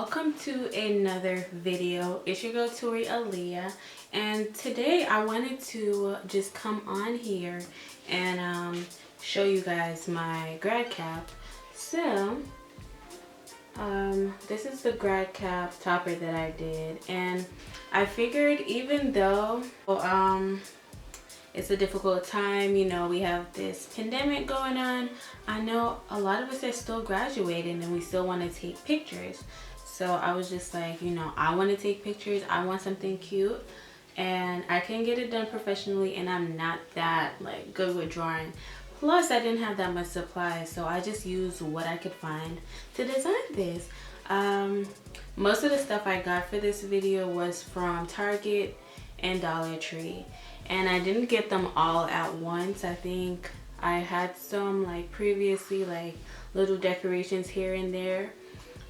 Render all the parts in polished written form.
welcome to another video. It's your girl Tori Aaliyah, and today I wanted to just come on here and show you guys my grad cap. So this is the grad cap topper that I did, and I figured even though it's a difficult time, you know, we have this pandemic going on. I know a lot of us are still graduating and we still want to take pictures. So I was just like, you know, I want to take pictures. I want something cute and I can get it done professionally, and I'm not that like good with drawing. Plus I didn't have that much supply, so I just used what I could find to design this. Most of the stuff I got for this video was from Target and Dollar Tree. And I didn't get them all at once. I think I had some like previously, like little decorations here and there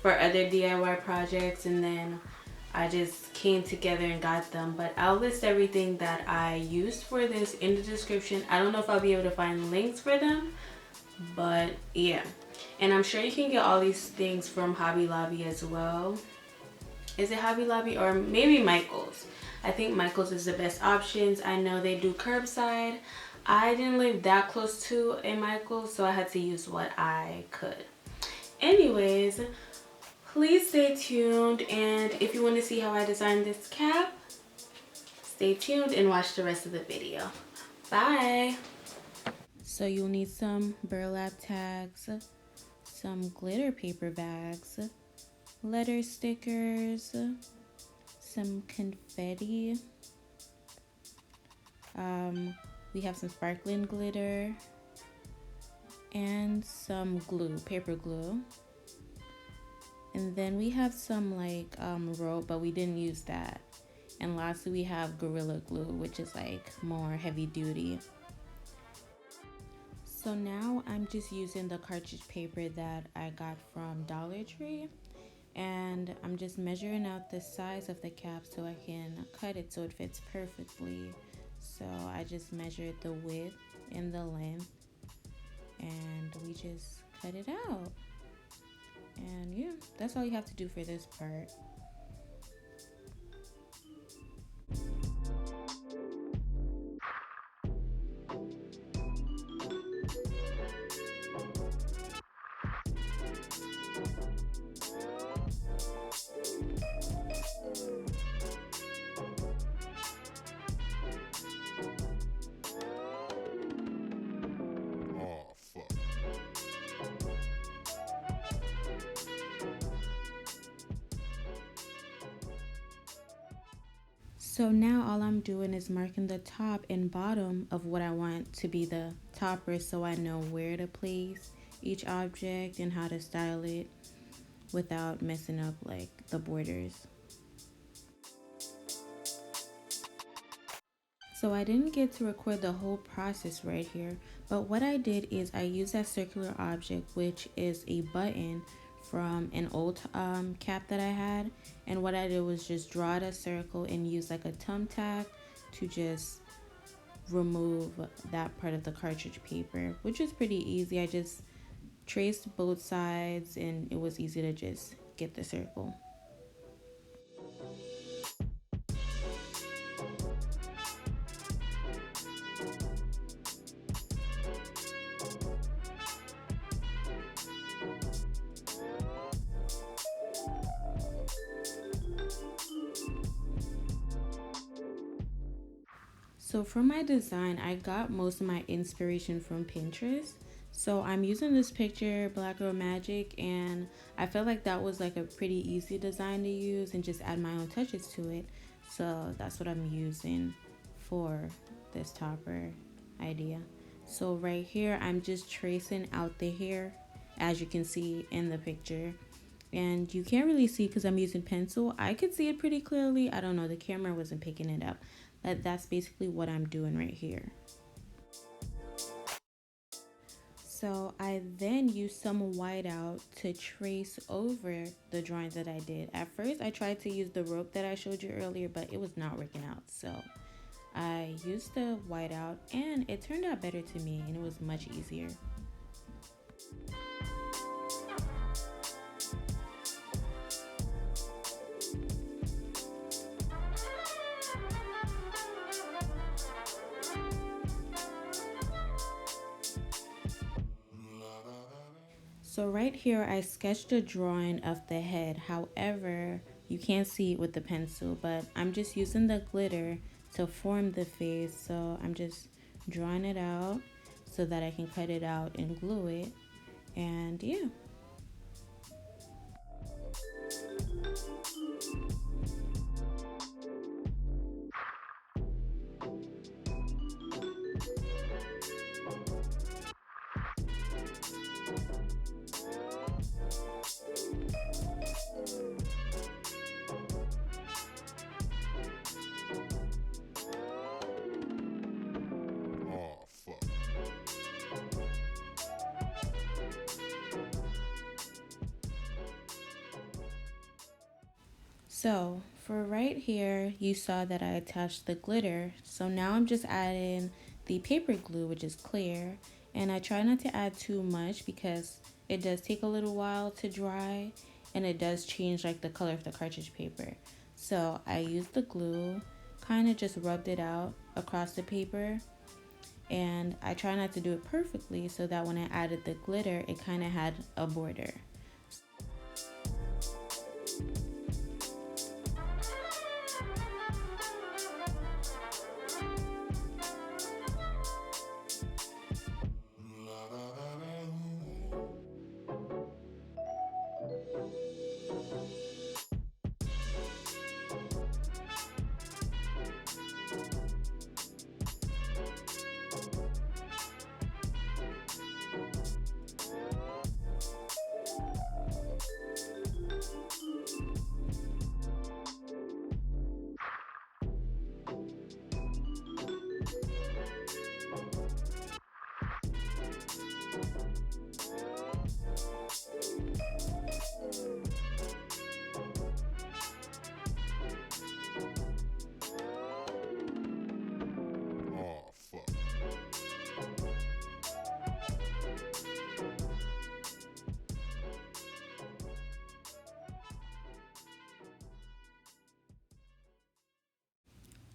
for other DIY projects, and then I just came together and got them. But I'll list everything that I used for this in the description. I don't know if I'll be able to find links for them, but yeah. And I'm sure you can get all these things from Hobby Lobby as well. Is it Hobby Lobby or maybe Michael's? I think Michael's is the best options. I know they do curbside. I didn't live that close to a Michael's, so I had to use what I could. Anyways, please stay tuned, and if you want to see how I designed this cap, stay tuned and watch the rest of the video. Bye! So you'll need some burlap tags, some glitter paper bags, letter stickers, some confetti. We have some sparkling glitter and some glue, paper glue. And then we have some like rope, but we didn't use that. And lastly, we have Gorilla Glue, which is like more heavy duty. So now I'm just using the cartridge paper that I got from Dollar Tree. And I'm just measuring out the size of the cap so I can cut it so it fits perfectly. So I just measured the width and the length, and we just cut it out. And yeah, that's all you have to do for this part. So now all I'm doing is marking the top and bottom of what I want to be the topper, so I know where to place each object and how to style it without messing up like the borders. So I didn't get to record the whole process right here, but what I did is I used that circular object, which is a button from an old cap that I had, and what I did was just draw out a circle and use like a thumbtack to just remove that part of the cartridge paper, which is pretty easy. I just traced both sides and it was easy to just get the circle. So for my design, I got most of my inspiration from Pinterest. So I'm using this picture, Black Girl Magic, and I felt like that was like a pretty easy design to use and just add my own touches to it. So that's what I'm using for this topper idea. So right here, I'm just tracing out the hair, as you can see in the picture. And you can't really see because I'm using pencil. I could see it pretty clearly. I don't know, the camera wasn't picking it up. But that's basically what I'm doing right here. So I then used some whiteout to trace over the drawings that I did. At first I tried to use the rope that I showed you earlier, but it was not working out. So I used the whiteout and it turned out better to me, and it was much easier. So right here I sketched a drawing of the head. However, you can't see it with the pencil, but I'm just using the glitter to form the face. So I'm just drawing it out so that I can cut it out and glue it. And yeah. So for right here, you saw that I attached the glitter. So now I'm just adding the paper glue, which is clear. And I try not to add too much because it does take a little while to dry and it does change like the color of the cartridge paper. So I used the glue, kind of just rubbed it out across the paper. And I try not to do it perfectly so that when I added the glitter, it kind of had a border.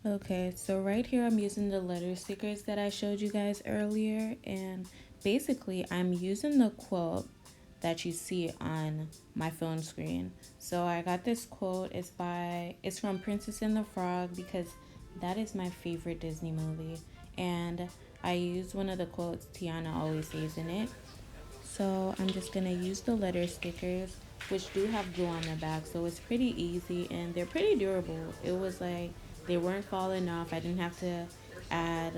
Okay, so right here I'm using the letter stickers that I showed you guys earlier, and basically I'm using the quote that you see on my phone screen. So I got this quote, it's from Princess and the Frog because that is my favorite Disney movie, and I used one of the quotes Tiana always says in it. So I'm just gonna use the letter stickers, which do have glue on the back, so it's pretty easy and they're pretty durable. It was like they weren't falling off. I didn't have to add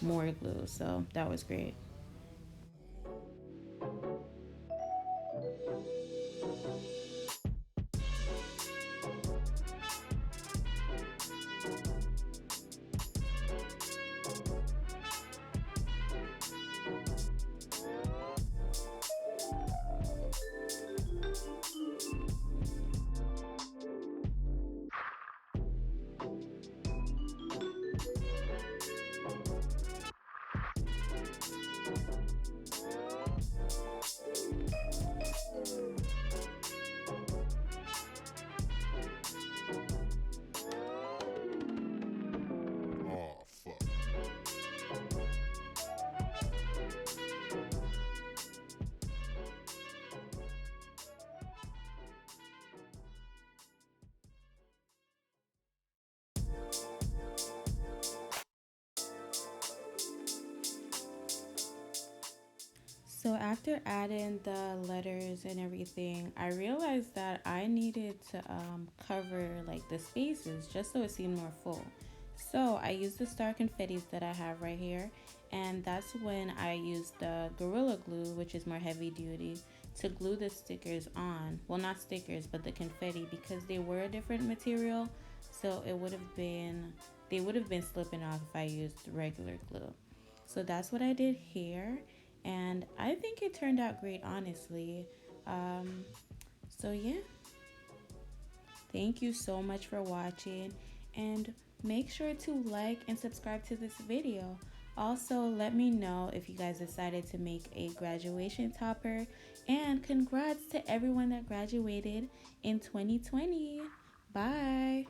more glue, so that was great. So after adding the letters and everything, I realized that I needed to cover like the spaces just so it seemed more full. So I used the star confettis that I have right here, and that's when I used the Gorilla Glue, which is more heavy duty, to glue the stickers on. Well, not stickers, but the confetti, because they were a different material, so they would have been slipping off if I used regular glue. So that's what I did here, and I think it turned out great, honestly. Um, so yeah, thank you so much for watching, and make sure to like and subscribe to this video. Also, let me know if you guys decided to make a graduation topper, and congrats to everyone that graduated in 2020. Bye.